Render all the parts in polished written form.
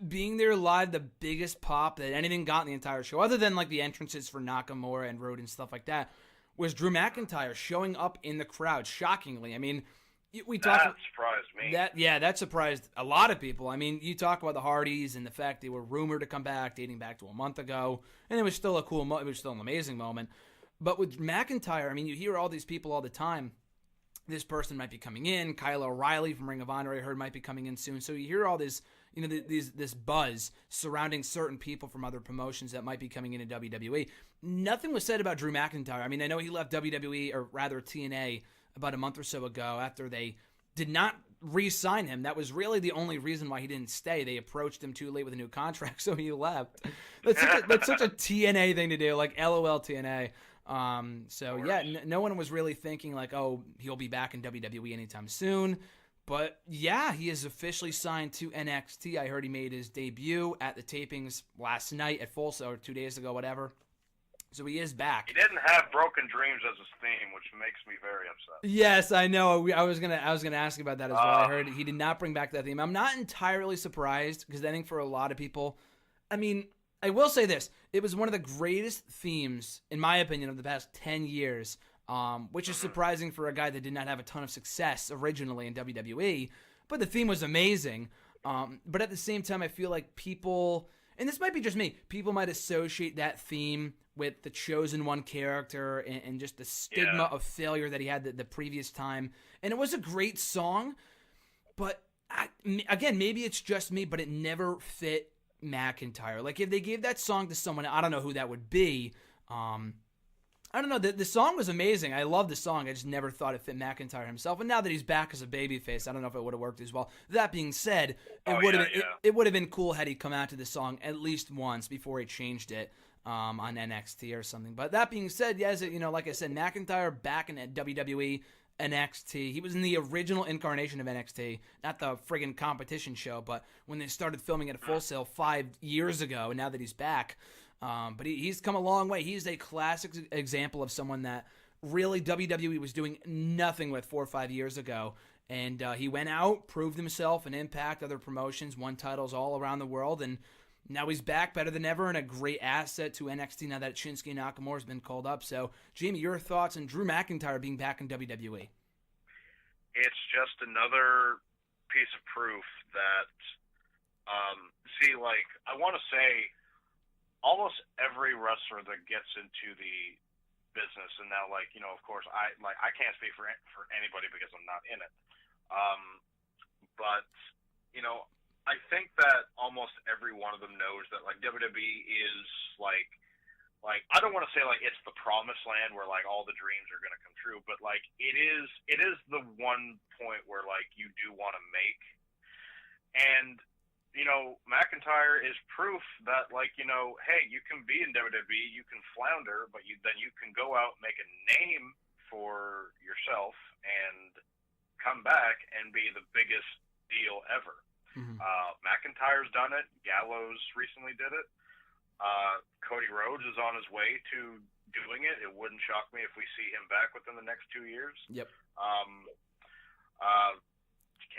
being there live, the biggest pop that anything got in the entire show, other than like the entrances for Nakamura and Road and stuff like that, was Drew McIntyre showing up in the crowd. Shockingly, I mean, we talked. That surprised me. That surprised a lot of people. I mean, you talk about the Hardys and the fact they were rumored to come back, dating back to a month ago, and it was still it was still an amazing moment. But with McIntyre, I mean, you hear all these people all the time. This person might be coming in. Kyle O'Reilly from Ring of Honor, I heard, might be coming in soon. So you hear all this, this buzz surrounding certain people from other promotions that might be coming into WWE. Nothing was said about Drew McIntyre. I mean, I know he left WWE, or rather TNA, about a month or so ago after they did not re-sign him. That was really the only reason why he didn't stay. They approached him too late with a new contract, so he left. That's such a TNA thing to do, like LOL TNA. No one was really thinking like, oh, he'll be back in WWE anytime soon. But yeah, he is officially signed to NXT. I heard he made his debut at the tapings last night at Full Sail, or 2 days ago, whatever. So he is back. He didn't have Broken Dreams as his theme, which makes me very upset. Yes, I know. I was gonna ask about that as well. I heard he did not bring back that theme. I'm not entirely surprised, because I think for a lot of people, I mean, I will say this: it was one of the greatest themes, in my opinion, of the past 10 years. Which is surprising for a guy that did not have a ton of success originally in WWE. But the theme was amazing. But at the same time, I feel like people, and this might be just me, people might associate that theme with the Chosen One character and just the stigma of failure that he had the previous time. And it was a great song, but again, maybe it's just me, but it never fit McIntyre. Like, if they gave that song to someone, I don't know who that would be. I don't know. The song was amazing. I love the song. I just never thought it fit McIntyre himself. And now that he's back as a babyface, I don't know if it would have worked as well. That being said, it would have been cool had he come out to the song at least once before he changed it on NXT or something. But that being said, yes, like I said, McIntyre back in WWE NXT. He was in the original incarnation of NXT, not the friggin' competition show, but when they started filming it at Full Sail 5 years ago, and now that he's back. But he's come a long way. He's a classic example of someone that really WWE was doing nothing with 4 or 5 years ago. And he went out, proved himself, and Impact, other promotions, won titles all around the world. And now he's back better than ever and a great asset to NXT now that Shinsuke Nakamura has been called up. So, Jamie, your thoughts on Drew McIntyre being back in WWE? It's just another piece of proof that, I want to say, almost every wrestler that gets into the business, and now, of course, I can't speak for anybody because I'm not in it. But I think that almost every one of them knows that WWE is I don't want to say it's the promised land where all the dreams are going to come true, but it is the one point where you do want to make. And McIntyre is proof that, hey, you can be in WWE, you can flounder, but then you can go out and make a name for yourself and come back and be the biggest deal ever. Mm-hmm. McIntyre's done it. Gallows recently did it. Cody Rhodes is on his way to doing it. It wouldn't shock me if we see him back within the next 2 years. Yep.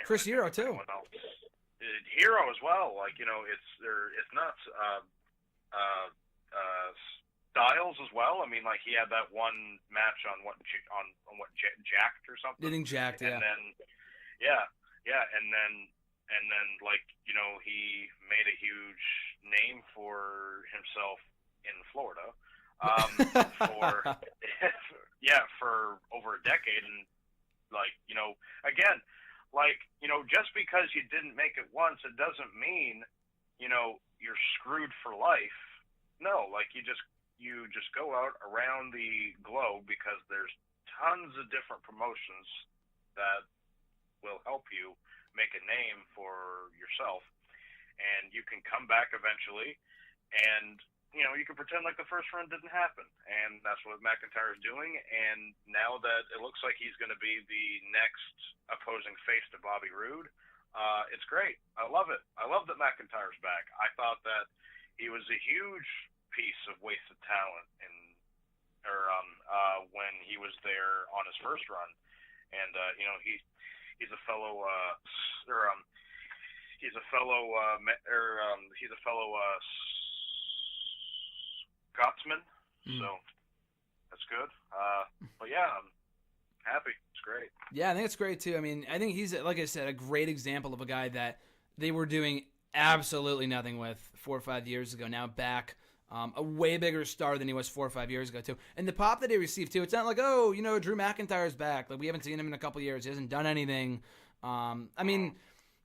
Chris Hero, too. Hero as well, it's nuts. Styles as well. I mean, he had that one match on Jacked or something. Getting Jacked, yeah. And then, and then he made a huge name for himself in Florida, for over a decade, and again. Just because you didn't make it once, it doesn't mean, you're screwed for life. No, you just go out around the globe because there's tons of different promotions that will help you make a name for yourself. And you can come back eventually and, you can pretend like the first run didn't happen. And that's what McIntyre is doing. And now that it looks like he's going to be the next opposing face to Bobby Roode, it's great. I love it. I love that McIntyre's back. I thought that he was a huge piece of wasted talent when he was there on his first run. And, he's a fellow, he's a fellow Scotsman, so that's good. But yeah, I'm happy. It's great. Yeah, I think it's great too. I mean, I think he's, like I said, a great example of a guy that they were doing absolutely nothing with 4 or 5 years ago. Now back, a way bigger star than he was 4 or 5 years ago too. And the pop that he received too, it's not like, oh, you know, Drew McIntyre's back. Like, we haven't seen him in a couple years. He hasn't done anything. I mean,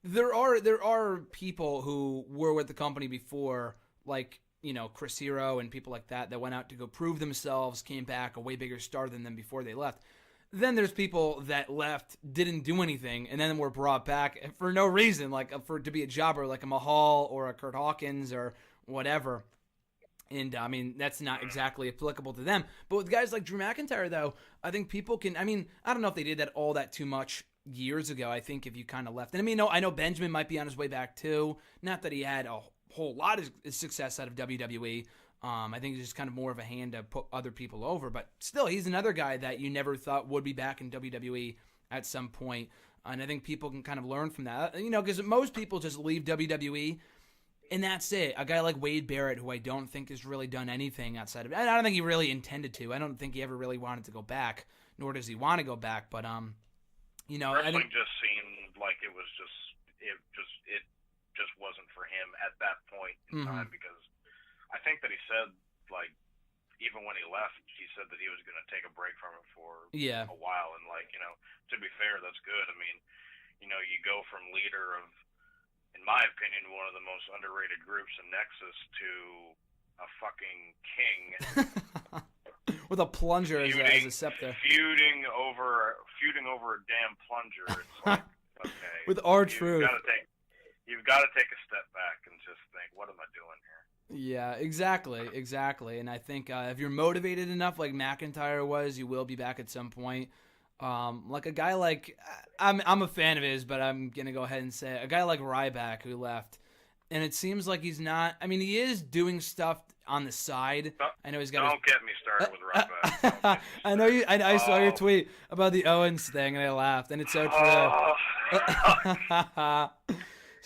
there are people who were with the company before, like, you know, Chris Hero and people like that went out to go prove themselves, came back a way bigger star than them before they left. Then there's people that left, didn't do anything, and then were brought back for no reason, like to be a jobber, like a Mahal or a Kurt Hawkins or whatever. And, I mean, that's not exactly applicable to them. But with guys like Drew McIntyre, though, I think people can, I mean, I don't know if they did that all that too much years ago. I think if you kind of left. And, I mean, I know Benjamin might be on his way back, too. Not that he had a whole lot of success out of WWE. I think he's just kind of more of a hand to put other people over. But still, he's another guy that you never thought would be back in WWE at some point. And I think people can kind of learn from that. You know, because most people just leave WWE, and that's it. A guy like Wade Barrett, who I don't think has really done anything outside of it. I don't think he really intended to. I don't think he ever really wanted to go back, nor does he want to go back. But, you know. Wrestling just seemed like it just wasn't for him at that point in time, because I think that he said, like, even when he left, he said that he was going to take a break from it for a while. And, like, you know, to be fair, that's good. I mean, you know, you go from leader of, in my opinion, one of the most underrated groups in Nexus to a fucking king. With a plunger as a scepter. Feuding over a damn plunger. It's like, okay. With R-Truth. You've got to take a step back and just think, what am I doing here? Yeah, exactly. And I think if you're motivated enough, like McIntyre was, you will be back at some point. Like a guy like, I'm a fan of his, but I'm going to go ahead and say it. A guy like Ryback who left, and it seems like he's not, I mean, he is doing stuff on the side. I know he's got Don't get me started with Ryback. I know you, I saw your tweet about the Owens thing, and I laughed, and it's so true.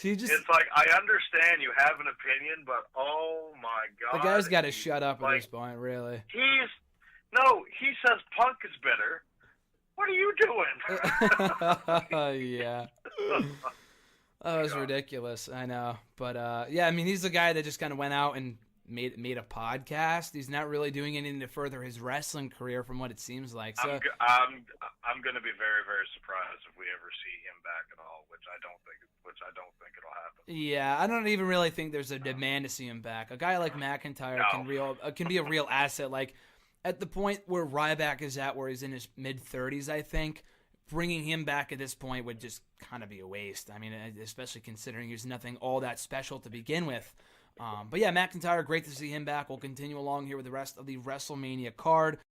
It's like, I understand you have an opinion, but oh my God. The guy's got to shut up at this point, really. He says Punk is better. What are you doing? Yeah. That was ridiculous, I know. But, yeah, I mean, he's the guy that just kind of went out and made a podcast. He's not really doing anything to further his wrestling career from what it seems like. So I'm going to be very, very surprised if we ever see him back at all, which I don't think it'll happen. Yeah, I don't even really think there's a demand to see him back. A guy like McIntyre can be a real asset. Like, at the point where Ryback is at, where he's in his mid-30s, I think, bringing him back at this point would just kind of be a waste. I mean, especially considering he's nothing all that special to begin with. But yeah, McIntyre, great to see him back. We'll continue along here with the rest of the WrestleMania card.